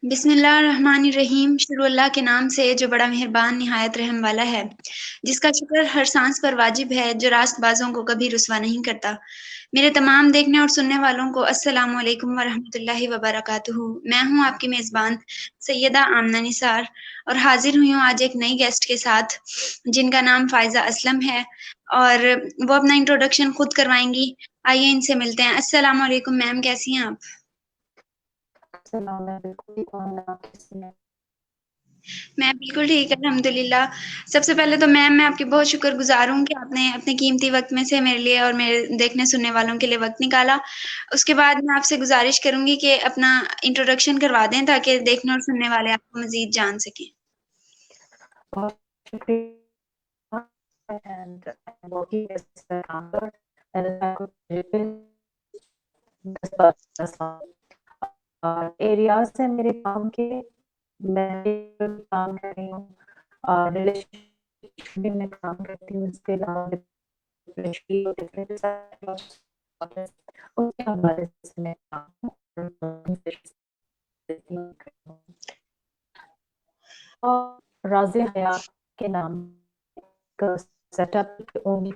بسم اللہ الرحمن الرحیم، شروع اللہ کے نام سے جو بڑا مہربان نہایت رحم والا ہے، جس کا شکر ہر سانس پر واجب ہے، جو راست بازوں کو کبھی رسوا نہیں کرتا۔ میرے تمام دیکھنے اور سننے والوں کو السلام علیکم ورحمۃ اللہ وبرکاتہ۔ میں ہوں آپ کی میزبان سیدہ آمنہ نثار اور حاضر ہوئی ہوں آج ایک نئی گیسٹ کے ساتھ جن کا نام فائزہ اسلم ہے اور وہ اپنا انٹروڈکشن خود کروائیں گی۔ آئیے ان سے ملتے ہیں۔ السلام علیکم میم، کیسی ہیں آپ؟ السلام علیکم۔ میں بالکل ٹھیک الحمدللہ۔ سب سے پہلے تو میم میں آپ کی بہت شکر گزار ہوں کہ آپ نے اپنے قیمتی وقت میں سے میرے لیے اور میرے دیکھنے سننے والوں کے لیے وقت نکالا۔ اس کے بعد میں آپ سے گزارش کروں گی کہ اپنا انٹروڈکشن کروا دیں تاکہ دیکھنے اور سننے والے آپ کو مزید جان سکیں۔ بہت شکریہ and I'm working as a counselor and a psychotherapist 10-12 سال اور ایریاز ہیں میرے کام کے، میں کام کر رہی ہوں اور ریلیشنشپ بھی میں کام کرتی ہوں، اس کے علاوہ اس کے حوالے سے میں کام اور راز حیات کے نام کا سیٹ اپ اونلی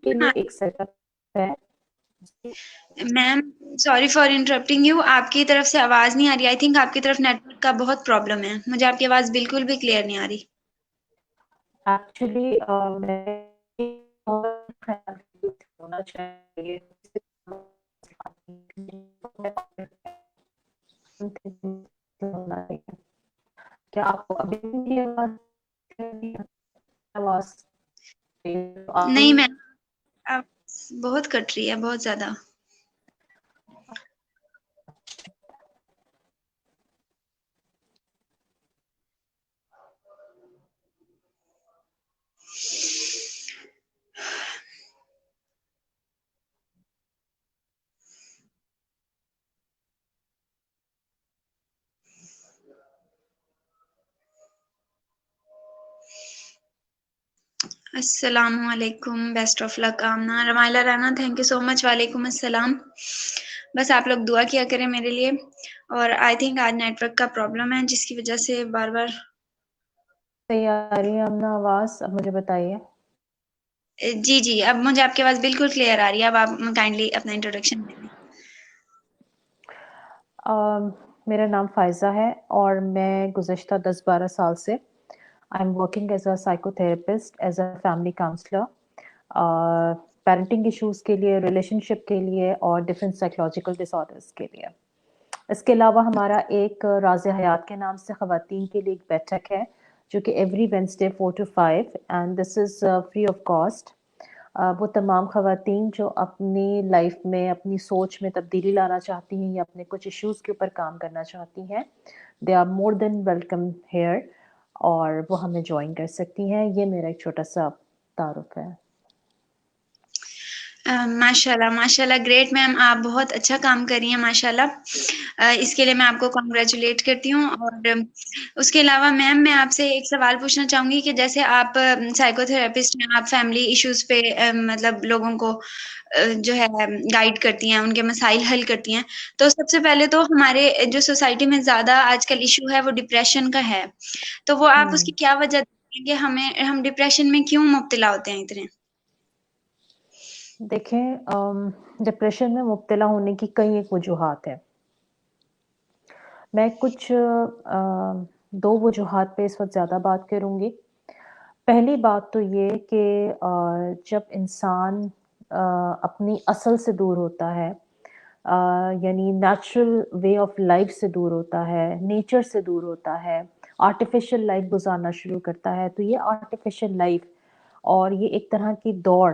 کے لیے ایک سیٹ اپ ہے۔ میم سوری فار انٹرپٹنگ یو، آپ کی طرف سے آواز نہیں آ رہی۔ آئی تھنک آپ کی طرف نیٹ ورک کا بہت پرابلم ہے، مجھے آپ کی آواز بالکل بھی کلیئر نہیں آ رہی۔ ایکچولی ہونا چاہیے کیا آپ کو ابھی بھی آواز نہیں میم، آپ بہت کٹ رہی ہے، بہت زیادہ۔ السلام علیکم، best of luck Amna, Ramaila Rana, thank you so much, وعلیکم السلام۔ بس آپ لوگ دعا کیا کریں میرے لیے، اور آئی تھنک آج نیٹ ورک کا پرابلم ہے جس کی وجہ سے بار بار تیاری ہے اپنا آواز، اب مجھے بتائیے۔ جی اب مجھے آپ کی آواز بالکل کلیئر آ رہی ہے۔ اب آپ کائنڈلی اپنا انٹروڈکشن دیں۔ میرا نام فائزہ ہے اور میں گزشتہ 10-12 سال سے I am working as a psycho therapist, as a family counsellor, parenting issues کے لیے، ریلیشن شپ کے لیے اور ڈفرینٹ سائیکولوجیکل ڈس آرڈرس کے لیے۔ اس کے علاوہ ہمارا ایک راز حیات کے نام سے خواتین کے لیے ایک بیٹھک ہے جو کہ every Wednesday 4 to 5 and this is free of cost. وہ تمام خواتین جو اپنی لائف میں اپنی سوچ میں تبدیلی لانا چاہتی ہیں یا اپنے کچھ ایشوز کے اوپر کام کرنا چاہتی ہیں، they are more than welcome here, اور وہ ہمیں جوائن کر سکتی ہیں۔ یہ میرا ایک چھوٹا سا تعارف ہے۔ ماشاء اللہ گریٹ میم، آپ بہت اچھا کام کر رہی ہیں ماشاء اللہ۔ اس کے لیے میں آپ کو کانگریچولیٹ کرتی ہوں۔ اور اس کے علاوہ میم میں آپ سے ایک سوال پوچھنا چاہوں گی کہ جیسے آپ سائیکو تھراپسٹ ہیں، آپ فیملی ایشوز پہ مطلب لوگوں کو جو ہے گائیڈ کرتی ہیں، ان کے مسائل حل کرتی ہیں، تو سب سے پہلے تو ہمارے جو سوسائٹی میں زیادہ آج کل ایشو ہے وہ ڈپریشن کا ہے، تو وہ آپ اس کی کیا وجہ دیں گے؟ ہم ڈپریشن میں کیوں مبتلا ہوتے ہیں اتنے؟ دیکھیں، ڈپریشن میں مبتلا ہونے کی کئی ایک وجوہات ہیں۔ میں کچھ 2 وجوہات پہ اس وقت زیادہ بات کروں گی۔ پہلی بات تو یہ کہ جب انسان اپنی اصل سے دور ہوتا ہے، یعنی نیچرل وے آف لائف سے دور ہوتا ہے، نیچر سے دور ہوتا ہے، آرٹیفیشل لائف گزارنا شروع کرتا ہے، تو یہ آرٹیفیشل لائف اور یہ ایک طرح کی دوڑ،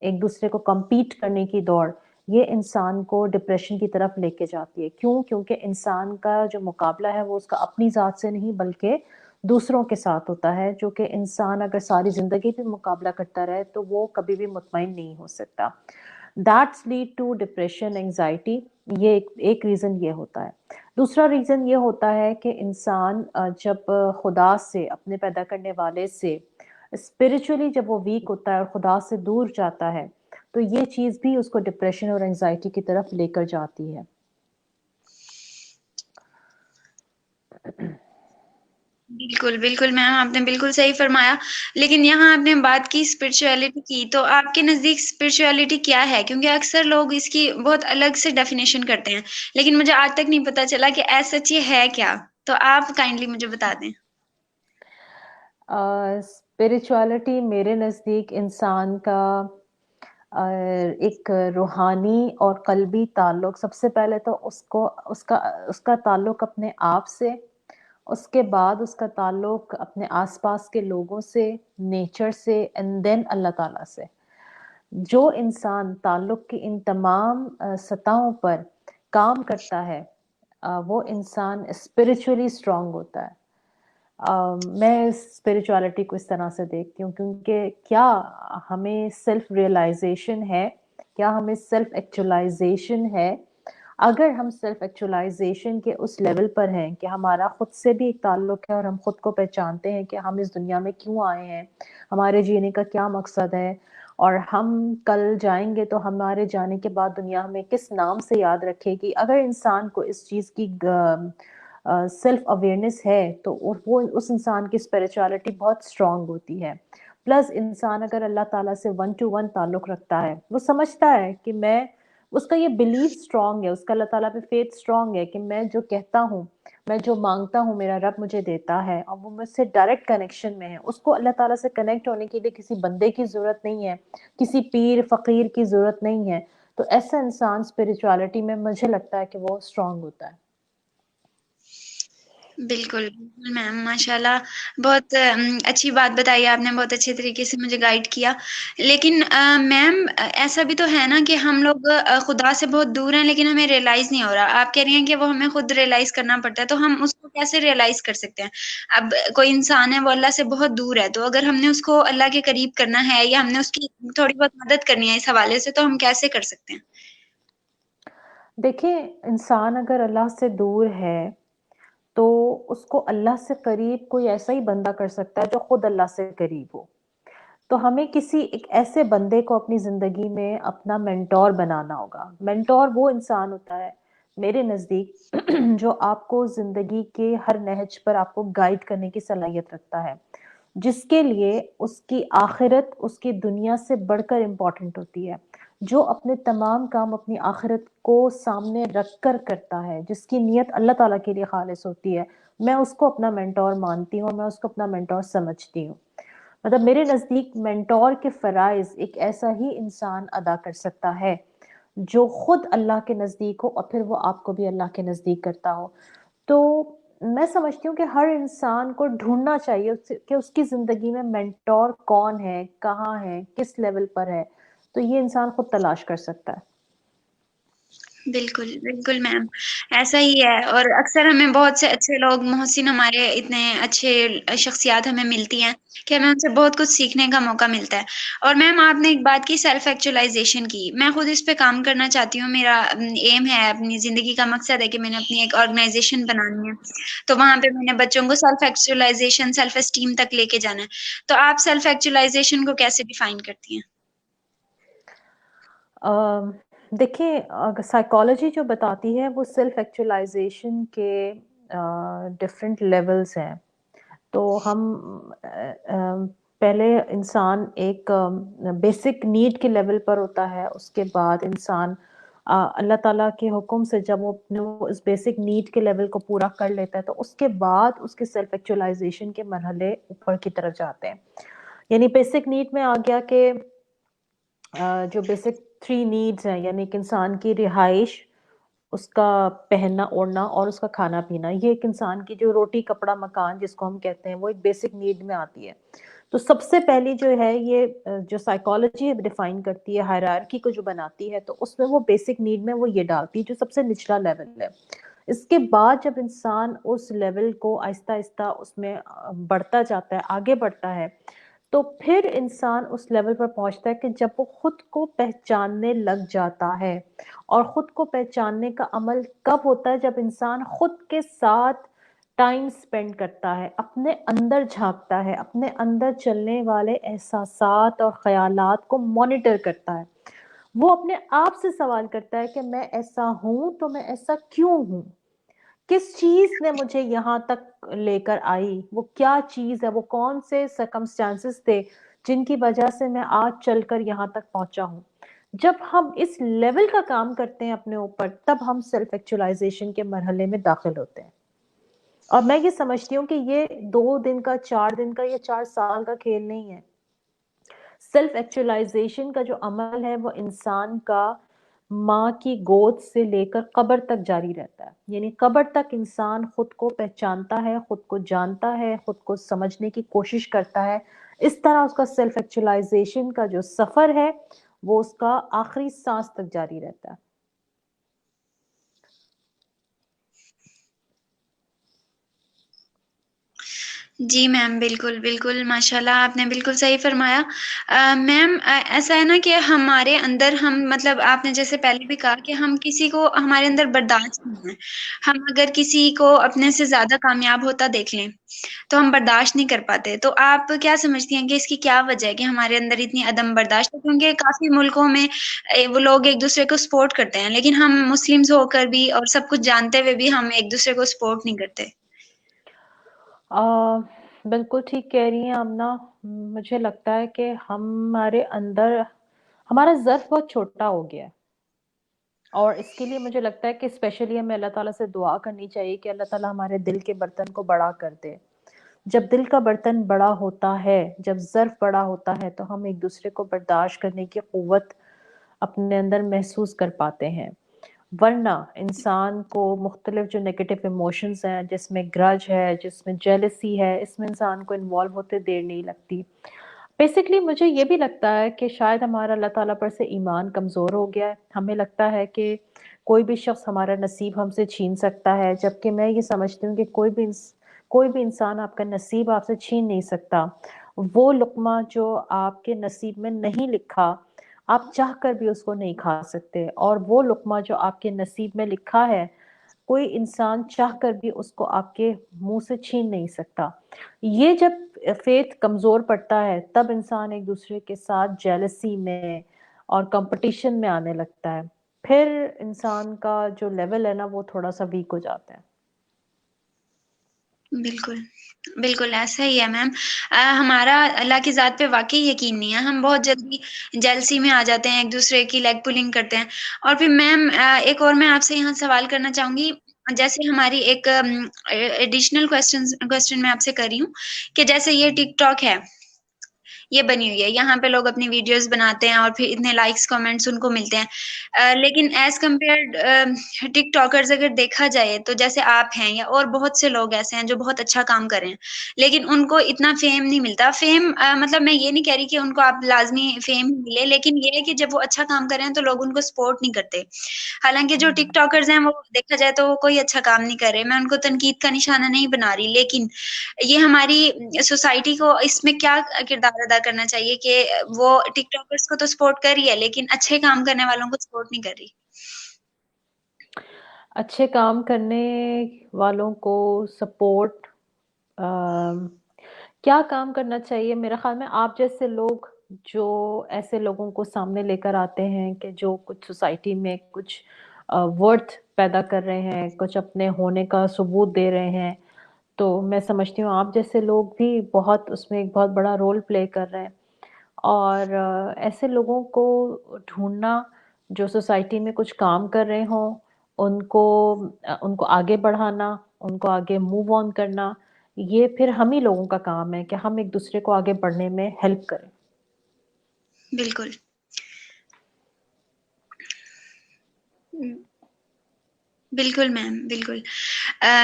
ایک دوسرے کو کمپیٹ کرنے کی دوڑ، یہ انسان کو ڈپریشن کی طرف لے کے جاتی ہے۔ کیوں؟ کیونکہ انسان کا جو مقابلہ ہے وہ اس کا اپنی ذات سے نہیں بلکہ دوسروں کے ساتھ ہوتا ہے، جو کہ انسان اگر ساری زندگی بھی مقابلہ کرتا رہے تو وہ کبھی بھی مطمئن نہیں ہو سکتا۔ That's lead to depression, anxiety. یہ ایک ریزن یہ ہوتا ہے۔ دوسرا ریزن یہ ہوتا ہے کہ انسان جب خدا سے، اپنے پیدا کرنے والے سے اسپرچولی جب وہ ویک ہوتا ہے اور خدا سے دور جاتا ہے تو یہ چیز بھی اس کو ڈپریشن اور انگزائٹی کی طرف لے کر جاتی ہے. بالکل بالکل میم، آپ نے بالکل صحیح فرمایا. لیکن یہاں آپ نے بات کی اسپرچویلٹی کی، تو آپ کے نزدیک اسپرچویلٹی کیا ہے؟ کیونکہ اکثر لوگ اس کی بہت الگ سے ڈیفینیشن کرتے ہیں، لیکن مجھے آج تک نہیں پتا چلا کہ ایز سچ یہ ہے کیا. تو آپ کائنڈلی مجھے بتا دیں. اسپرچویلٹی میرے نزدیک انسان کا ایک روحانی اور قلبی تعلق. سب سے پہلے تو اس کا تعلق اپنے آپ سے، اس کے بعد اس کا تعلق اپنے آس پاس کے لوگوں سے، نیچر سے، اینڈ دین اللہ تعالیٰ سے. جو انسان تعلق کی ان تمام سطحوں پر کام کرتا ہے وہ انسان اسپرچولی اسٹرانگ ہوتا ہے. میں اسپرچویلٹی کو اس طرح سے دیکھتی ہوں کیونکہ کیا ہمیں سیلف ریئلائزیشن ہے، کیا ہمیں سیلف ایکچولائزیشن ہے. اگر ہم سیلف ایکچولائزیشن کے اس لیول پر ہیں کہ ہمارا خود سے بھی ایک تعلق ہے اور ہم خود کو پہچانتے ہیں کہ ہم اس دنیا میں کیوں آئے ہیں، ہمارے جینے کا کیا مقصد ہے، اور ہم کل جائیں گے تو ہمارے جانے کے بعد دنیا ہمیں کس نام سے یاد رکھے گی. اگر انسان کو اس چیز کی سیلف اویئرنیس ہے تو وہ اس انسان کی اسپرچویلٹی بہت اسٹرانگ ہوتی ہے. پلس انسان اگر اللہ تعالیٰ سے 1-to-1 تعلق رکھتا ہے، وہ سمجھتا ہے کہ میں، اس کا یہ بلیف اسٹرانگ ہے، اس کا اللہ تعالیٰ پہ فیتھ اسٹرانگ ہے کہ میں جو کہتا ہوں، میں جو مانگتا ہوں میرا رب مجھے دیتا ہے، اور وہ مجھ سے ڈائریکٹ کنیکشن میں ہے. اس کو اللہ تعالیٰ سے کنیکٹ ہونے کے لیے کسی بندے کی ضرورت نہیں ہے، کسی پیر فقیر کی ضرورت نہیں ہے. تو ایسا انسان اسپرچویلٹی میں مجھے لگتا ہے کہ وہ اسٹرانگ ہوتا ہے. بالکل بالکل میم، ماشاء اللہ بہت اچھی بات بتائی آپ نے، بہت اچھے طریقے سے مجھے گائیڈ کیا. لیکن میم ایسا بھی تو ہے نا کہ ہم لوگ خدا سے بہت دور ہیں لیکن ہمیں ریئلائز نہیں ہو رہا. آپ کہہ رہی ہیں کہ وہ ہمیں خود ریئلائز کرنا پڑتا ہے، تو ہم اس کو کیسے ریئلائز کر سکتے ہیں؟ اب کوئی انسان ہے وہ اللہ سے بہت دور ہے، تو اگر ہم نے اس کو اللہ کے قریب کرنا ہے یا ہم نے اس کی تھوڑی بہت مدد کرنی ہے اس حوالے سے، تو ہم کیسے کر سکتے ہیں؟ دیکھیں، انسان اگر اللہ سے دور ہے تو اس کو اللہ سے قریب کوئی ایسا ہی بندہ کر سکتا ہے جو خود اللہ سے قریب ہو. تو ہمیں کسی ایک ایسے بندے کو اپنی زندگی میں اپنا مینٹور بنانا ہوگا. مینٹور وہ انسان ہوتا ہے میرے نزدیک جو آپ کو زندگی کے ہر نہج پر آپ کو گائیڈ کرنے کی صلاحیت رکھتا ہے، جس کے لیے اس کی آخرت اس کی دنیا سے بڑھ کر امپورٹنٹ ہوتی ہے، جو اپنے تمام کام اپنی آخرت کو سامنے رکھ کر کرتا ہے، جس کی نیت اللہ تعالیٰ کے لیے خالص ہوتی ہے. میں اس کو اپنا مینٹور مانتی ہوں، میں اس کو اپنا مینٹور سمجھتی ہوں. مطلب میرے نزدیک مینٹور کے فرائض ایک ایسا ہی انسان ادا کر سکتا ہے جو خود اللہ کے نزدیک ہو اور پھر وہ آپ کو بھی اللہ کے نزدیک کرتا ہو. تو میں سمجھتی ہوں کہ ہر انسان کو ڈھونڈنا چاہیے کہ اس کی زندگی میں مینٹور کون ہے، کہاں ہے، کس لیول پر ہے. تو یہ انسان خود تلاش کر سکتا ہے. بالکل بالکل میم، ایسا ہی ہے. اور اکثر ہمیں بہت سے اچھے لوگ، محسن ہمارے اتنے اچھے شخصیات ہمیں ملتی ہیں کہ ہمیں ان سے بہت کچھ سیکھنے کا موقع ملتا ہے. اور میم آپ نے ایک بات کی سیلف ایکچولائزیشن کی، میں خود اس پہ کام کرنا چاہتی ہوں. میرا ایم ہے، اپنی زندگی کا مقصد ہے کہ میں نے اپنی ایک آرگنائزیشن بنانی ہے، تو وہاں پہ میں نے بچوں کو سیلف ایکچولائزیشن، سیلف اسٹیم تک لے کے جانا ہے. تو آپ سیلف ایکچولائزیشن کو کیسے ڈیفائن کرتی ہیں؟ دیکھیں، سائیکالوجی جو بتاتی ہے وہ سیلف ایکچولائزیشن کے ڈفرینٹ لیولز ہیں. تو ہم پہلے انسان ایک بیسک نیڈ کے لیول پر ہوتا ہے، اس کے بعد انسان اللہ تعالیٰ کے حکم سے جب وہ اس بیسک نیڈ کے لیول کو پورا کر لیتا ہے تو اس کے بعد اس کے سیلف ایکچولائزیشن کے مرحلے اوپر کی طرف جاتے ہیں. یعنی بیسک نیڈ میں آ گیا کہ جو بیسک 3 نیڈز ہیں، یعنی ایک انسان کی رہائش، اس کا پہننا اوڑھنا اور اس کا کھانا پینا. یہ ایک انسان کی جو روٹی کپڑا مکان جس کو ہم کہتے ہیں وہ ایک بیسک نیڈ میں آتی ہے. تو سب سے پہلی جو ہے یہ جو سائیکالوجی ڈیفائن کرتی ہے، ہائرارکی کو جو بناتی ہے، تو اس میں وہ بیسک نیڈ میں وہ یہ ڈالتی ہے جو سب سے نچلا لیول ہے. اس کے بعد جب انسان اس لیول کو آہستہ آہستہ اس میں بڑھتا جاتا ہے، آگے بڑھتا ہے، تو پھر انسان اس لیول پر پہنچتا ہے کہ جب وہ خود کو پہچاننے لگ جاتا ہے. اور خود کو پہچاننے کا عمل کب ہوتا ہے؟ جب انسان خود کے ساتھ ٹائم سپینڈ کرتا ہے، اپنے اندر جھانکتا ہے، اپنے اندر چلنے والے احساسات اور خیالات کو مانیٹر کرتا ہے. وہ اپنے آپ سے سوال کرتا ہے کہ میں ایسا ہوں تو میں ایسا کیوں ہوں، کس چیز نے مجھے یہاں تک لے کر آئی، وہ کیا چیز ہے، وہ کون سے سرکمسٹانسز تھے جن کی وجہ سے میں آج چل کر یہاں تک پہنچا ہوں. جب ہم اس لیول کا کام کرتے ہیں اپنے اوپر، تب ہم سیلف ایکچولائزیشن کے مرحلے میں داخل ہوتے ہیں. اور میں یہ سمجھتی ہوں کہ یہ 2 دن کا، 4 دن کا یا 4 سال کا کھیل نہیں ہے. سیلف ایکچولائزیشن کا جو عمل ہے وہ انسان کا ماں کی گود سے لے کر قبر تک جاری رہتا ہے. یعنی قبر تک انسان خود کو پہچانتا ہے، خود کو جانتا ہے، خود کو سمجھنے کی کوشش کرتا ہے. اس طرح اس کا سیلف ایکچولائزیشن کا جو سفر ہے وہ اس کا آخری سانس تک جاری رہتا ہے. جی میم، بالکل بالکل، ماشاء اللہ آپ نے بالکل صحیح فرمایا. میم ایسا ہے نا کہ ہمارے اندر ہم مطلب آپ نے جیسے پہلے بھی کہا کہ ہم کسی کو ہمارے اندر برداشت نہیں ہے. ہم اگر کسی کو اپنے سے زیادہ کامیاب ہوتا دیکھ لیں تو ہم برداشت نہیں کر پاتے. تو آپ کیا سمجھتی ہیں کہ اس کی کیا وجہ ہے کہ ہمارے اندر اتنی عدم برداشت ہے؟ کیونکہ کافی ملکوں میں وہ لوگ ایک دوسرے کو سپورٹ کرتے ہیں، لیکن ہم مسلمز ہو کر بھی اور سب کچھ جانتے ہوئے بھی ہم ایک دوسرے کو سپورٹ نہیں کرتے. بالکل ٹھیک کہہ رہی ہیں آمنہ. مجھے لگتا ہے کہ ہمارے اندر ہمارا ظرف بہت چھوٹا ہو گیا ہے، اور اس کے لیے مجھے لگتا ہے کہ اسپیشلی ہمیں اللہ تعالیٰ سے دعا کرنی چاہیے کہ اللہ تعالیٰ ہمارے دل کے برتن کو بڑا کر دے. جب دل کا برتن بڑا ہوتا ہے، جب ظرف بڑا ہوتا ہے، تو ہم ایک دوسرے کو برداشت کرنے کی قوت اپنے اندر محسوس کر پاتے ہیں. ورنہ انسان کو مختلف جو نیگیٹو ایموشنز ہیں، جس میں گرج ہے، جس میں جیلسی ہے، اس میں انسان کو انوالو ہوتے دیر نہیں لگتی. بیسکلی مجھے یہ بھی لگتا ہے کہ شاید ہمارا اللہ تعالیٰ پر سے ایمان کمزور ہو گیا ہے. ہمیں لگتا ہے کہ کوئی بھی شخص ہمارا نصیب ہم سے چھین سکتا ہے، جبکہ میں یہ سمجھتی ہوں کہ کوئی بھی انسان آپ کا نصیب آپ سے چھین نہیں سکتا. وہ لقمہ جو آپ کے نصیب میں نہیں لکھا، آپ چاہ کر بھی اس کو نہیں کھا سکتے. اور وہ لقمہ جو آپ کے نصیب میں لکھا ہے، کوئی انسان چاہ کر بھی اس کو آپ کے منہ سے چھین نہیں سکتا. یہ جب فیتھ کمزور پڑتا ہے، تب انسان ایک دوسرے کے ساتھ جیلسی میں اور کمپٹیشن میں آنے لگتا ہے. پھر انسان کا جو لیول ہے نا وہ تھوڑا سا ویک ہو جاتا ہے. بالکل بالکل ایسا ہی ہے میم. ہمارا اللہ کی ذات پہ واقعی یقین نہیں ہے. ہم بہت جلدی جیلسی میں آ جاتے ہیں، ایک دوسرے کی لیگ پولنگ کرتے ہیں. اور پھر میم ایک اور میں آپ سے یہاں سوال کرنا چاہوں گی. جیسے ہماری ایک ایڈیشنل کوشچن میں آپ سے کر رہی ہوں کہ جیسے یہ ٹک ٹاک ہے، یہ بنی ہوئی ہے، یہاں پہ لوگ اپنی ویڈیوز بناتے ہیں اور پھر اتنے لائکس کمنٹس ان کو ملتے ہیں. لیکن ایز کمپیئرڈ ٹک ٹاکرز اگر دیکھا جائے تو جیسے آپ ہیں یا اور بہت سے لوگ ایسے ہیں جو بہت اچھا کام کر رہے ہیں، لیکن ان کو اتنا فیم نہیں ملتا. فیم مطلب میں یہ نہیں کہہ رہی کہ ان کو آپ لازمی فیم ہی ملے، لیکن یہ ہے کہ جب وہ اچھا کام کر رہے ہیں تو لوگ ان کو سپورٹ نہیں کرتے. حالانکہ جو ٹک ٹاکرز ہیں وہ دیکھا جائے تو وہ کوئی اچھا کام نہیں کر رہے. میں ان کو تنقید کا نشانہ نہیں بنا رہی، لیکن یہ ہماری سوسائٹی کو اس میں کیا کردار ادا کرنا چاہیے کہ وہ ٹک ٹاکرز کو تو سپورٹ کر رہی ہے لیکن اچھے کام کرنے والوں کو سپورٹ نہیں کر رہی. اچھے کام کرنے والوں کو سپورٹ کیا کام کرنا چاہیے؟ میرے خیال میں آپ جیسے لوگ جو ایسے لوگوں کو سامنے لے کر آتے ہیں کہ جو کچھ سوسائٹی میں کچھ ورتھ پیدا کر رہے ہیں، کچھ اپنے ہونے کا ثبوت دے رہے ہیں، تو میں سمجھتی ہوں آپ جیسے لوگ بھی بہت اس میں ایک بہت بڑا رول پلے کر رہے ہیں. اور ایسے لوگوں کو ڈھونڈنا جو سوسائٹی میں کچھ کام کر رہے ہوں، ان کو آگے بڑھانا، ان کو آگے موو آن کرنا، یہ پھر ہم ہی لوگوں کا کام ہے کہ ہم ایک دوسرے کو آگے بڑھنے میں ہیلپ کریں. بالکل. بالکل میم، بالکل.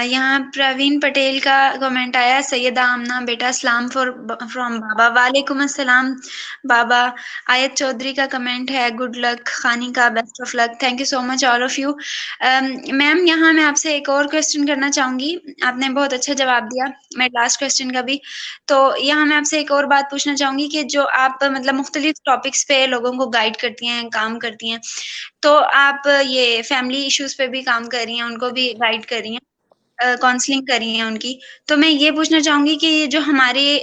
یہاں پروین پٹیل کا کمنٹ آیا، سیدہ آمنہ بیٹا سلام فرام بابا. وعلیکم السلام بابا. آیت چودھری کا کمنٹ ہے، گڈ لک خانی کا، best of luck. Thank you so much all of you. Ma'am یہاں میں آپ سے ایک اور کوشچن کرنا چاہوں گی. آپ نے بہت اچھا جواب دیا میرے لاسٹ کوشچن کا بھی. تو یہاں میں آپ سے ایک اور بات پوچھنا چاہوں گی کہ جو آپ مطلب مختلف ٹاپکس پہ لوگوں کو گائیڈ کرتی ہیں، کام کرتی ہیں، تو آپ یہ فیملی ایشوز پہ بھی کام کر رہی ہیں، ان کو بھی گائیڈ کر رہی ہیں، کاؤنسلنگ کر رہی ہیں ان کی. تو میں یہ پوچھنا چاہوں گی کہ جو ہمارے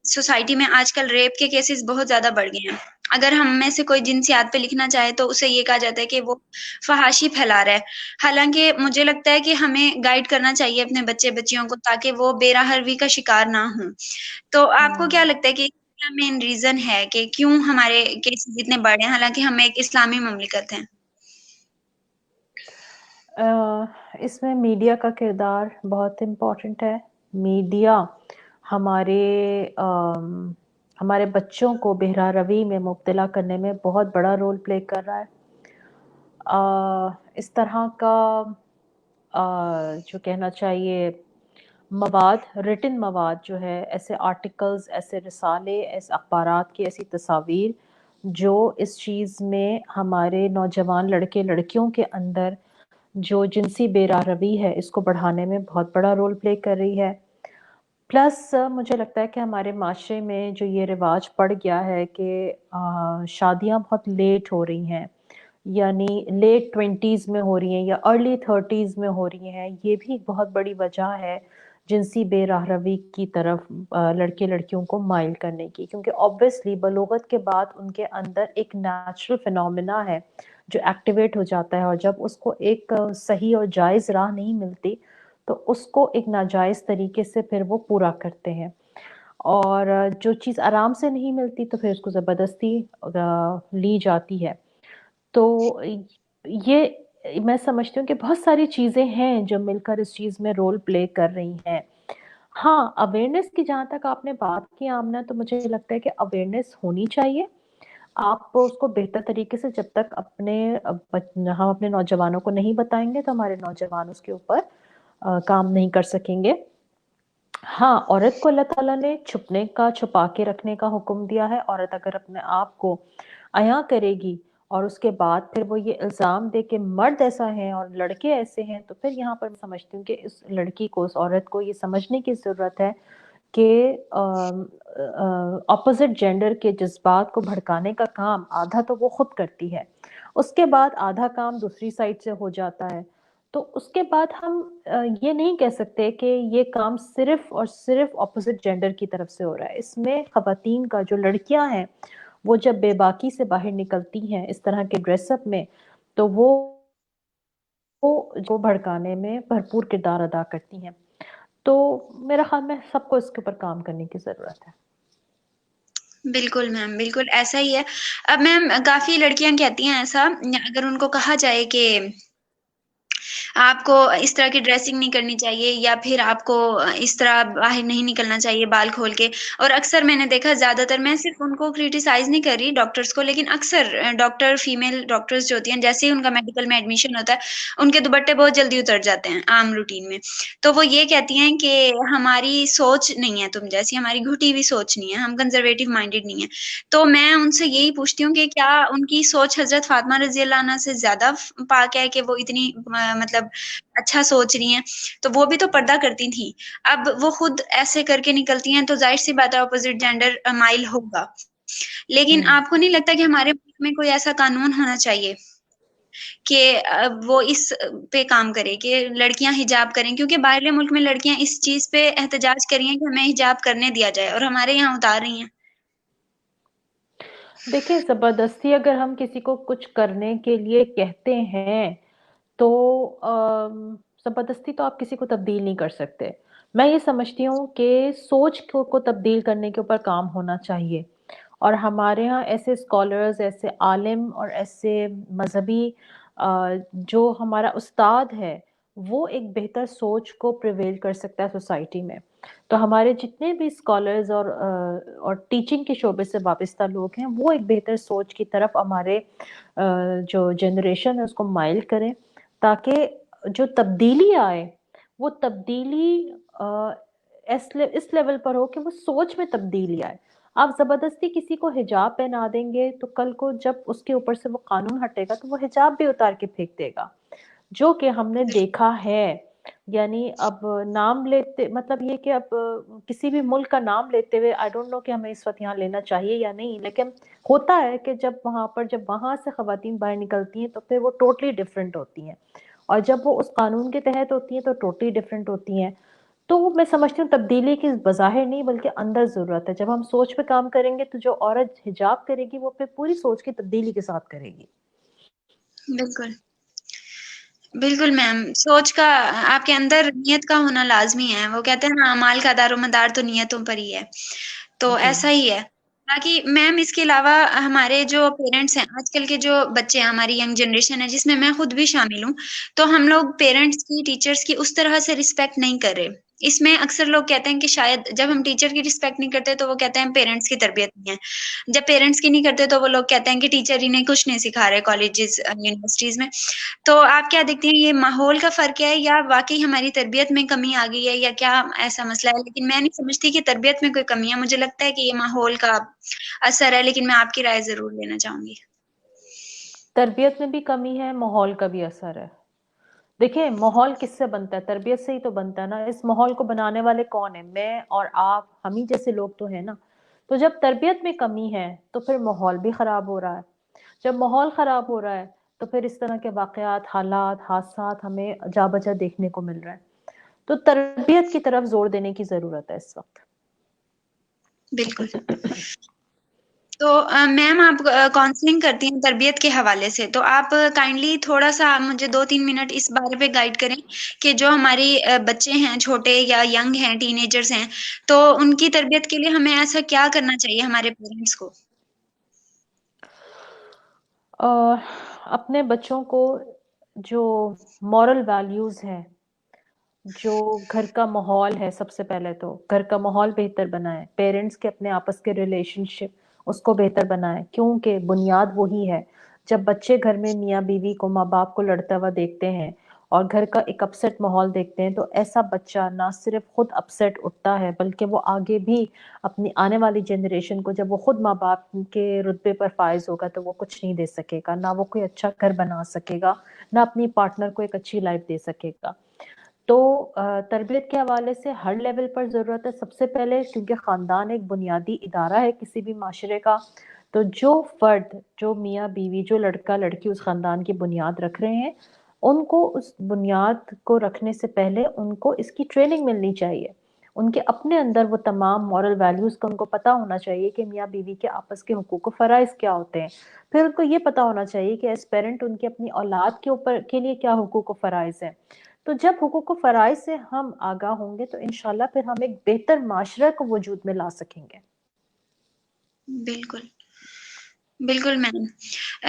سوسائٹی میں آج کل ریپ کے کیسز بہت زیادہ بڑھ گئے ہیں، اگر ہم میں سے کوئی جنسیات پہ لکھنا چاہے تو اسے یہ کہا جاتا ہے کہ وہ فحاشی پھیلا رہا ہے. حالانکہ مجھے لگتا ہے کہ ہمیں گائیڈ کرنا چاہیے اپنے بچے بچیوں کو تاکہ وہ بے راہ روی کا شکار نہ ہوں. تو آپ کو کیا لگتا ہے کہ کیا مین ریزن ہے کہ کیوں ہمارے کیسز اتنے بڑے ہیں حالانکہ ہم ایک اسلامی مملکت ہیں؟ اس میں میڈیا کا کردار بہت امپورٹنٹ ہے. میڈیا ہمارے ہمارے بچوں کو بہرا روی میں مبتلا کرنے میں بہت بڑا رول پلے کر رہا ہے. اس طرح کا جو کہنا چاہیے مواد، ریٹن مواد جو ہے، ایسے آرٹیکلز، ایسے رسالے، ایسے اخبارات کی ایسی تصاویر جو اس چیز میں ہمارے نوجوان لڑکے لڑکیوں کے اندر جو جنسی بے راہ روی ہے اس کو بڑھانے میں بہت بڑا رول پلے کر رہی ہے. پلس مجھے لگتا ہے کہ ہمارے معاشرے میں جو یہ رواج پڑ گیا ہے کہ شادیاں بہت لیٹ ہو رہی ہیں، یعنی لیٹ 20s میں ہو رہی ہیں یا ارلی 30s میں ہو رہی ہیں، یہ بھی ایک بہت بڑی وجہ ہے جنسی بے راہ روی کی طرف لڑکے لڑکیوں کو مائل کرنے کی. کیونکہ آبویسلی بلوغت کے بعد ان کے اندر ایک نیچرل فینومینا ہے جو ایکٹیویٹ ہو جاتا ہے، اور جب اس کو ایک صحیح اور جائز راہ نہیں ملتی تو اس کو ایک ناجائز طریقے سے پھر وہ پورا کرتے ہیں، اور جو چیز آرام سے نہیں ملتی تو پھر اس کو زبردستی لی جاتی ہے. تو یہ میں سمجھتی ہوں کہ بہت ساری چیزیں ہیں جو مل کر اس چیز میں رول پلے کر رہی ہیں. ہاں، اویئرنیس کی جہاں تک آپ نے بات کی آمنہ، تو مجھے لگتا ہے کہ اویئرنیس ہونی چاہیے. آپ اس کو بہتر طریقے سے جب تک ہم اپنے نوجوانوں کو نہیں بتائیں گے تو ہمارے نوجوان اس کے اوپر کام نہیں کر سکیں گے. ہاں، عورت کو اللہ تعالیٰ نے چھپنے کا، چھپا کے رکھنے کا حکم دیا ہے. عورت اگر اپنے آپ کو عیاں کرے گی اور اس کے بعد پھر وہ یہ الزام دے کہ مرد ایسا ہے اور لڑکے ایسے ہیں، تو پھر یہاں پر میں سمجھتی ہوں کہ اس لڑکی کو، اس عورت کو یہ سمجھنے کی ضرورت ہے کہ اپوزٹ جینڈر کے جذبات کو بھڑکانے کا کام آدھا تو وہ خود کرتی ہے، اس کے بعد آدھا کام دوسری سائڈ سے ہو جاتا ہے. تو اس کے بعد ہم یہ نہیں کہہ سکتے کہ یہ کام صرف اور صرف اپوزٹ جینڈر کی طرف سے ہو رہا ہے. اس میں خواتین کا، جو لڑکیاں ہیں، وہ جب بے باکی سے باہر نکلتی ہیں اس طرح کے ڈریس اپ میں، تو وہ جو بھڑکانے میں بھرپور کردار ادا کرتی ہیں. تو میرا خیال میں سب کو اس کے اوپر کام کرنے کی ضرورت ہے. بالکل میم، بالکل ایسا ہی ہے. اب میم کافی لڑکیاں کہتی ہیں ایسا، اگر ان کو کہا جائے کہ آپ کو اس طرح کی ڈریسنگ نہیں کرنی چاہیے یا پھر آپ کو اس طرح باہر نہیں نکلنا چاہیے بال کھول کے، اور اکثر میں نے دیکھا، زیادہ تر، میں صرف ان کو کریٹیسائز نہیں کر رہی ڈاکٹرز کو، لیکن اکثر ڈاکٹر، فیمیل ڈاکٹرز جو ہوتی ہیں، جیسے ہی ان کا میڈیکل میں ایڈمیشن ہوتا ہے ان کے دوپٹے بہت جلدی اتر جاتے ہیں عام روٹین میں. تو وہ یہ کہتی ہیں کہ ہماری سوچ نہیں ہے تم جیسی، ہماری گھٹی ہوئی سوچ نہیں ہے، ہم کنزرویٹو مائنڈیڈ نہیں ہیں. تو میں ان سے یہی پوچھتی ہوں کہ کیا ان کی سوچ حضرت فاطمہ رضی اللہ عنہا سے زیادہ پاک ہے کہ وہ اتنی مطلب اچھا سوچ رہی ہیں؟ تو وہ بھی تو پردہ کرتی تھیں، اب وہ خود ایسے کر کے نکلتی ہیں تو ظاہر سی بات ہے اپوزٹ جینڈر مائل ہوگا. لیکن آپ کو نہیں لگتا کہ ہمارے ملک میں کوئی ایسا قانون ہونا چاہیے کہ وہ اس پہ کام کرے کہ لڑکیاں حجاب کریں؟ کیونکہ باہر ملک میں لڑکیاں اس چیز پہ احتجاج کر رہی ہیں کہ ہمیں حجاب کرنے دیا جائے، اور ہمارے یہاں اتار رہی ہیں. دیکھیں، زبردستی اگر ہم کسی کو کچھ کرنے کے لیے کہتے ہیں تو زبردستی تو آپ کسی کو تبدیل نہیں کر سکتے. میں یہ سمجھتی ہوں کہ سوچ کو تبدیل کرنے کے اوپر کام ہونا چاہیے. اور ہمارے ہاں ایسے اسکالرز، ایسے عالم اور ایسے مذہبی جو ہمارا استاد ہے، وہ ایک بہتر سوچ کو پریویل کر سکتا ہے سوسائٹی میں. تو ہمارے جتنے بھی اسکالرز اور ٹیچنگ کے شعبے سے وابستہ لوگ ہیں، وہ ایک بہتر سوچ کی طرف ہمارے جو جنریشن ہے اس کو مائل کریں، تاکہ جو تبدیلی آئے وہ تبدیلی اس لیول پر ہو کہ وہ سوچ میں تبدیلی آئے. آپ زبردستی کسی کو حجاب پہنا دیں گے تو کل کو جب اس کے اوپر سے وہ قانون ہٹے گا تو وہ حجاب بھی اتار کے پھینک دے گا، جو کہ ہم نے دیکھا ہے. یعنی اب نام لیتے، مطلب یہ کہ اب کسی بھی ملک کا نام لیتے ہوئے آئی ڈونٹ نو کہ ہمیں اس وقت یہاں لینا چاہیے یا نہیں، لیکن ہوتا ہے کہ جب وہاں سے خواتین باہر نکلتی ہیں تو پھر وہ ٹوٹلی ڈفرینٹ ہوتی ہیں، اور جب وہ اس قانون کے تحت ہوتی ہیں تو ٹوٹلی ڈفرینٹ ہوتی ہیں. تو میں سمجھتی ہوں تبدیلی کی بظاہر نہیں بلکہ اندر ضرورت ہے. جب ہم سوچ پہ کام کریں گے تو جو عورت حجاب کرے گی وہ پہ پوری سوچ کی تبدیلی کے ساتھ کرے گی. بالکل بالکل میم، سوچ کا آپ کے اندر نیت کا ہونا لازمی ہے. وہ کہتے ہیں نا اعمال کا دار و مدار تو نیتوں پر ہی ہے، تو جی ایسا ہی ہے. باقی میم اس کے علاوہ ہمارے جو پیرنٹس ہیں، آج کل کے جو بچے ہیں، ہماری ینگ جنریشن ہے جس میں میں خود بھی شامل ہوں، تو ہم لوگ پیرنٹس کی، ٹیچرس کی اس طرح سے رسپیکٹ نہیں کر رہے. اس میں اکثر لوگ کہتے ہیں کہ شاید جب ہم ٹیچر کی رسپیکٹ نہیں کرتے تو وہ کہتے ہیں پیرنٹس کی تربیت نہیں ہے، جب پیرنٹس کی نہیں کرتے تو وہ لوگ کہتے ہیں کہ ٹیچر ہی نہیں، کچھ نہیں سکھا رہے کالجز یونیورسٹیز میں. تو آپ کیا دیکھتے ہیں، یہ ماحول کا فرق ہے یا واقعی ہماری تربیت میں کمی آ گئی ہے، یا کیا ایسا مسئلہ ہے؟ لیکن میں نہیں سمجھتی کہ تربیت میں کوئی کمی ہے، مجھے لگتا ہے کہ یہ ماحول کا اثر ہے. لیکن میں آپ کی رائے ضرور لینا چاہوں گی. تربیت میں بھی کمی ہے، ماحول کا بھی اثر ہے. دیکھیں ماحول کس سے بنتا ہے؟ تربیت سے ہی تو بنتا ہے نا. اس ماحول کو بنانے والے کون ہیں؟ میں اور آپ، ہم ہی جیسے لوگ تو ہیں نا. تو جب تربیت میں کمی ہے تو پھر ماحول بھی خراب ہو رہا ہے. جب ماحول خراب ہو رہا ہے تو پھر اس طرح کے واقعات، حالات، حادثات ہمیں جا بجا دیکھنے کو مل رہا ہے. تو تربیت کی طرف زور دینے کی ضرورت ہے اس وقت. بالکل. تو میم آپ کاؤنسلنگ کرتی ہیں تربیت کے حوالے سے، تو آپ کائنڈلی تھوڑا سا مجھے 2-3 منٹ اس بارے پہ گائیڈ کریں کہ جو ہماری بچے ہیں، چھوٹے یا ینگ ہیں، ٹین ایجرز ہیں، تو ان کی تربیت کے لیے ہمیں ایسا کیا کرنا چاہیے ہمارے پیرنٹس کو؟ اپنے بچوں کو جو مورل ویلیوز ہیں، جو گھر کا ماحول ہے، سب سے پہلے تو گھر کا ماحول بہتر بنائیں. پیرنٹس کے اپنے آپس کے ریلیشن شپ اس کو بہتر بنائیں، کیونکہ بنیاد وہی ہے. جب بچے گھر میں میاں بیوی کو، ماں باپ کو لڑتا ہوا دیکھتے ہیں اور گھر کا ایک اپسیٹ ماحول دیکھتے ہیں تو ایسا بچہ نہ صرف خود اپسیٹ اٹھتا ہے بلکہ وہ آگے بھی اپنی آنے والی جنریشن کو، جب وہ خود ماں باپ کے رتبے پر فائز ہوگا تو وہ کچھ نہیں دے سکے گا، نہ وہ کوئی اچھا گھر بنا سکے گا، نہ اپنی پارٹنر کو ایک اچھی لائف دے سکے گا. تو تربیت کے حوالے سے ہر لیول پر ضرورت ہے. سب سے پہلے کیونکہ خاندان ایک بنیادی ادارہ ہے کسی بھی معاشرے کا، تو جو فرد، جو میاں بیوی، جو لڑکا لڑکی اس خاندان کی بنیاد رکھ رہے ہیں، ان کو اس بنیاد کو رکھنے سے پہلے ان کو اس کی ٹریننگ ملنی چاہیے. ان کے اپنے اندر وہ تمام مورل ویلیوز کا ان کو پتا ہونا چاہیے کہ میاں بیوی کے آپس کے حقوق و فرائض کیا ہوتے ہیں. پھر ان کو یہ پتا ہونا چاہیے کہ ایز پیرنٹ ان کے اپنی اولاد کے اوپر کے لیے کیا حقوق و فرائض ہیں. تو جب حقوق و فرائض سے ہم آگاہ ہوں گے تو انشاءاللہ پھر ہم ایک بہتر معاشرہ کو وجود میں لا سکیں گے. بالکل بالکل میم.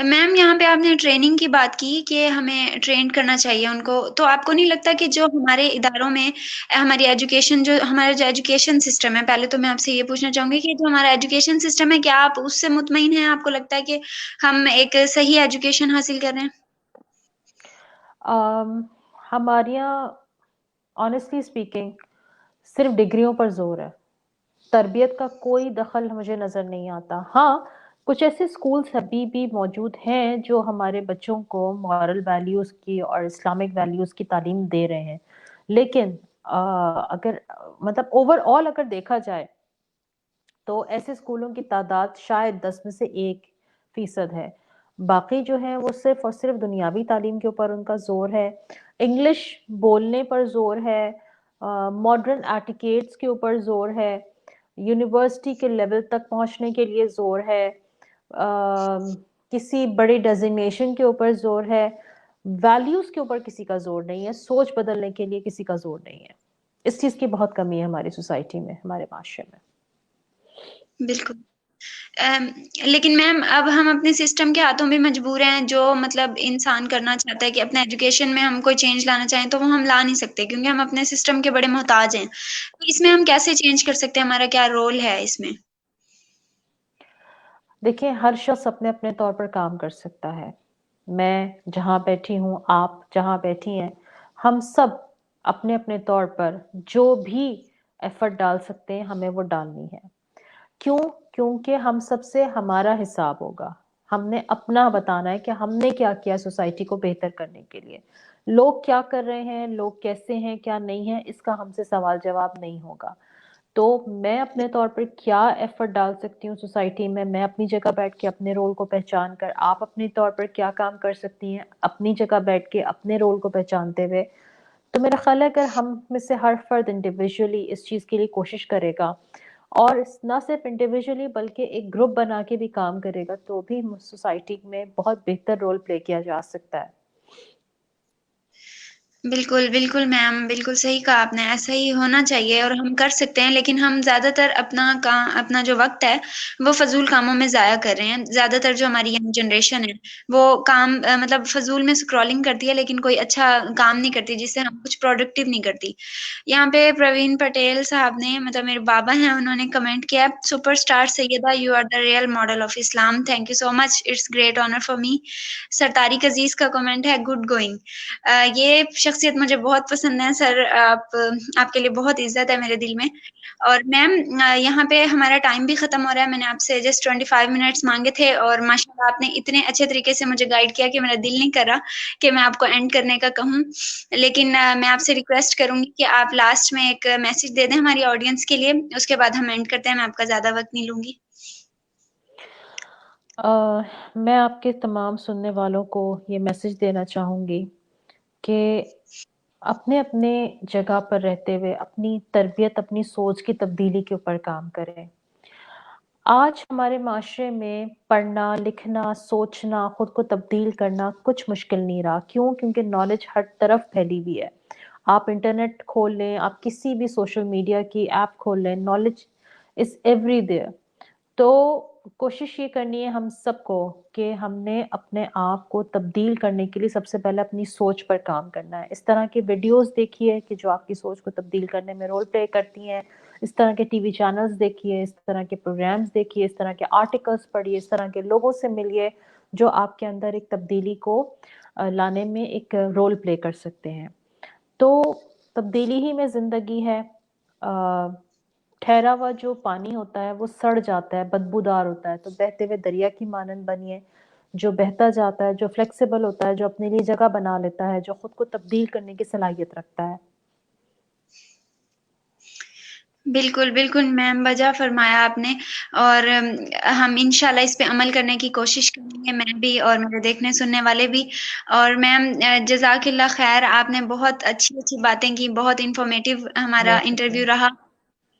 میم یہاں پہ آپ نے ٹریننگ کی بات کی کہ ہمیں ٹرین کرنا چاہیے ان کو، تو آپ کو نہیں لگتا کہ جو ہمارے اداروں میں ہماری ایجوکیشن، جو ہمارا جو ایجوکیشن سسٹم ہے، پہلے تو میں آپ سے یہ پوچھنا چاہوں گی کہ جو ہمارا ایجوکیشن سسٹم ہے، کیا آپ اس سے مطمئن ہیں؟ آپ کو لگتا ہے کہ ہم ایک صحیح ایجوکیشن حاصل کر رہے ہیں؟ ہمارے یہاں آنیسٹلی اسپیکنگ صرف ڈگریوں پر زور ہے. تربیت کا کوئی دخل مجھے نظر نہیں آتا. ہاں کچھ ایسے اسکولس ابھی بھی موجود ہیں جو ہمارے بچوں کو مورل ویلیوز کی اور اسلامک ویلیوز کی تعلیم دے رہے ہیں، لیکن اگر مطلب اوور آل اگر دیکھا جائے تو ایسے اسکولوں کی تعداد شاید 10 میں سے 1% ہے. باقی جو ہیں وہ صرف اور صرف دنیاوی تعلیم کے اوپر ان کا زور ہے، انگلش بولنے پر زور ہے، ماڈرن ایٹیکیٹس کے اوپر زور ہے، یونیورسٹی کے لیول تک پہنچنے کے لیے زور ہے، کسی بڑی ڈیزگنیشن کے اوپر زور ہے. ویلیوز کے اوپر کسی کا زور نہیں ہے، سوچ بدلنے کے لیے کسی کا زور نہیں ہے. اس چیز کی بہت کمی ہے ہماری سوسائٹی میں، ہمارے معاشرے میں. بالکل. لیکن میم اب ہم اپنے سسٹم کے ہاتھوں بھی مجبور ہیں. جو مطلب انسان کرنا چاہتا ہے کہ اپنے ایجوکیشن میں ہم کوئی چینج لانا چاہیں تو وہ ہم لا نہیں سکتے، کیونکہ ہم اپنے سسٹم کے بڑے محتاج ہیں. تو اس میں ہم کیسے چینج کر سکتے ہیں؟ ہمارا کیا رول ہے اس میں؟ دیکھیں ہر شخص اپنے اپنے طور پر کام کر سکتا ہے. میں جہاں بیٹھی ہوں، آپ جہاں بیٹھی ہیں، ہم سب اپنے اپنے طور پر جو بھی ایفرٹ ڈال سکتے ہیں ہمیں وہ ڈالنی ہے. کیوں؟ کیونکہ ہم سب سے ہمارا حساب ہوگا. ہم نے اپنا بتانا ہے کہ ہم نے کیا کیا سوسائٹی کو بہتر کرنے کے لیے. لوگ کیا کر رہے ہیں، لوگ کیسے ہیں، کیا نہیں ہے، اس کا ہم سے سوال جواب نہیں ہوگا. تو میں اپنے طور پر کیا ایفرٹ ڈال سکتی ہوں سوسائٹی میں اپنی جگہ بیٹھ کے اپنے رول کو پہچان کر، آپ اپنے طور پر کیا کام کر سکتی ہیں اپنی جگہ بیٹھ کے اپنے رول کو پہچانتے ہوئے. تو میرا خیال ہے اگر ہم میں سے ہر فرد انڈیویجولی اس چیز کے لیے کوشش کرے گا اور نہ صرف انڈیویجولی بلکہ ایک گروپ بنا کے بھی کام کرے گا تو بھی سوسائٹی میں بہت بہتر رول پلے کیا جا سکتا ہے. بالکل بالکل میم، بالکل صحیح کہا آپ نے، ایسا ہی ہونا چاہیے اور ہم کر سکتے ہیں، لیکن ہم زیادہ تر اپنا جو وقت ہے وہ فضول کاموں میں ضائع کر رہے ہیں. زیادہ تر جو ہماری ینگ جنریشن ہے وہ کام مطلب فضول میں اسکرولنگ کرتی ہے، لیکن کوئی اچھا کام نہیں کرتی جس سے ہم کچھ پروڈکٹیو نہیں کرتی. یہاں پہ پروین پٹیل صاحب نے، مطلب میرے بابا ہیں، انہوں نے کمنٹ کیا، super star Syeda, you are the real model of Islam. Thank you so much, it's great honour for me. سرطارق عزیز کا کمنٹ ہے، گڈ گوئنگ. یہ شخصیت مجھے بہت پسند ہے سر، آپ کے لیے بہت عزت ہے میرے دل میں. اور میم یہاں پہ ہمارا ٹائم بھی ختم ہو رہا ہے، میں نے آپ سے جسٹ 25 منٹس مانگے تھے اور ماشاء اللہ آپ نے اتنے اچھے طریقے سے مجھے گائیڈ کیا کہ میرا دل نہیں کر رہا کہ میں آپ کو اینڈ کرنے کا کہوں، لیکن میں آپ سے ریکویسٹ کروں گی کہ آپ لاسٹ میں ایک میسج دے دیں ہماری آڈینس کے لیے، اس کے بعد ہم اینڈ کرتے ہیں. میں آپ کا زیادہ وقت نہیں لوں گی. میں آپ کے تمام سننے والوں کو یہ میسج دینا چاہوں گی کہ اپنے اپنے جگہ پر رہتے ہوئے اپنی تربیت، اپنی سوچ کی تبدیلی کے اوپر کام کریں. آج ہمارے معاشرے میں پڑھنا، لکھنا، سوچنا، خود کو تبدیل کرنا کچھ مشکل نہیں رہا. کیوں؟ کیونکہ نالج ہر طرف پھیلی ہوئی ہے. آپ انٹرنیٹ کھول لیں، آپ کسی بھی سوشل میڈیا کی ایپ کھول لیں، نالج از ایوری دیئر. تو کوشش یہ کرنی ہے ہم سب کو کہ ہم نے اپنے آپ کو تبدیل کرنے کے لیے سب سے پہلے اپنی سوچ پر کام کرنا ہے. اس طرح کے ویڈیوز دیکھیے کہ جو آپ کی سوچ کو تبدیل کرنے میں رول پلے کرتی ہیں. اس طرح کے ٹی وی چینلز دیکھیے، اس طرح کے پروگرامز دیکھیے، اس طرح کے آرٹیکلز پڑھیے، اس طرح کے لوگوں سے ملیے جو آپ کے اندر ایک تبدیلی کو لانے میں ایک رول پلے کر سکتے ہیں. تو تبدیلی ہی میں زندگی ہے. ٹھہرا ہوا جو پانی ہوتا ہے وہ سڑ جاتا ہے، بدبودار ہوتا ہے. تو بہتے ہوئے دریا کی مانند بنیے، جو بہتا جاتا ہے، جو فلیکسیبل ہوتا ہے، جو اپنے لیے جگہ بنا لیتا ہے، جو خود کو تبدیل کرنے کی صلاحیت رکھتا ہے. بالکل بالکل میم، بجا فرمایا آپ نے، اور ہم انشاءاللہ اس پہ عمل کرنے کی کوشش کریں گے، میں بھی اور میرے دیکھنے سننے والے بھی. اور میم جزاک اللہ خیر، آپ نے بہت اچھی اچھی باتیں کی، بہت انفارمیٹیو ہمارا بہت شکریہ. انٹرویو رہا.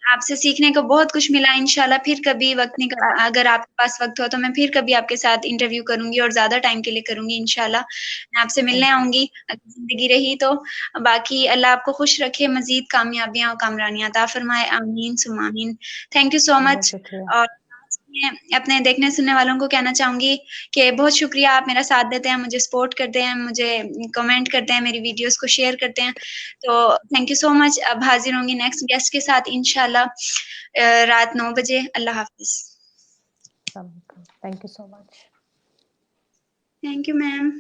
آپ سے سیکھنے کو بہت کچھ ملا. انشاءاللہ پھر کبھی اگر آپ کے پاس وقت ہو تو میں پھر کبھی آپ کے ساتھ انٹرویو کروں گی اور زیادہ ٹائم کے لیے کروں گی. انشاءاللہ میں آپ سے ملنے تھینک یو. آؤں گی اگر زندگی رہی تو. باقی اللہ آپ کو خوش رکھے، مزید کامیابیاں اور کامرانیاں عطا فرمائے. آمین ثم آمین. تھینک یو سو بہت مچ. شکریہ. اور میں اپنے دیکھنے سننے والوں کو کہنا چاہوں گی کہ بہت شکریہ، آپ میرا ساتھ دیتے ہیں، مجھے سپورٹ کرتے ہیں، مجھے کمنٹ کرتے ہیں، میری ویڈیوز کو شیئر کرتے ہیں. تو تھینک یو سو مچ. اب حاضر ہوں گی نیکسٹ گیسٹ کے ساتھ انشاءاللہ رات 9 بجے. اللہ حافظ. السلام علیکم. Thank you so much. Thank you ma'am.